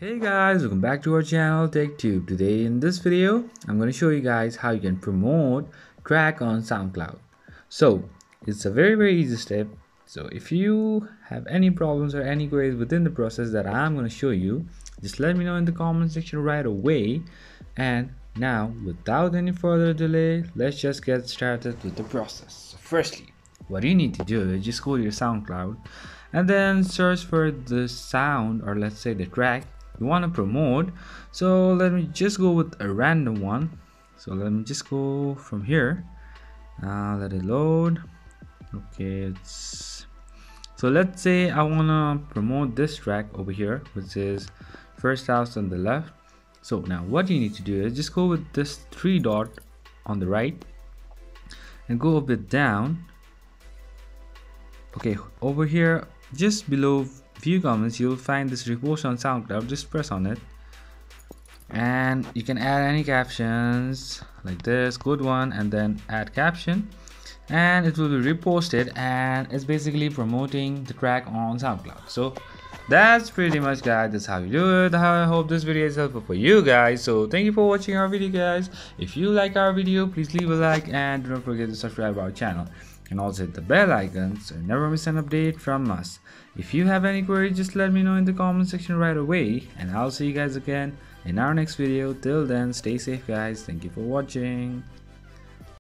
Hey guys, welcome back to our channel TechTube. Today in this video, I'm going to show you guys how you can promote track on Soundcloud. So it's a very easy step. So if you have any problems or any queries within the process that I'm going to show you, just let me know in the comment section right away. And now without any further delay, let's just get started with the process. So firstly, what you need to do is just go to your SoundCloud and then search for the sound, or let's say the track you want to promote. So let me just go with a random one. So let me just go from here. Let it load. Okay, so let's say I want to promote this track over here, which is first house on the left. So now what you need to do is just go with this three dot on the right and go a bit down. Okay, over here just below view comments, you'll find this repost on SoundCloud. Just press on it and you can add any captions like this, good one, and then add caption, and it will be reposted, and it's basically promoting the track on SoundCloud. So that's pretty much, guys. That's how you do it. I hope this video is helpful for you guys. So thank you for watching our video, guys. If you like our video, please leave a like and do not forget to subscribe our channel, and also hit the bell icon so you never miss an update from us. If you have any queries, just let me know in the comment section right away, and I'll see you guys again in our next video. Till then, stay safe guys. Thank you for watching.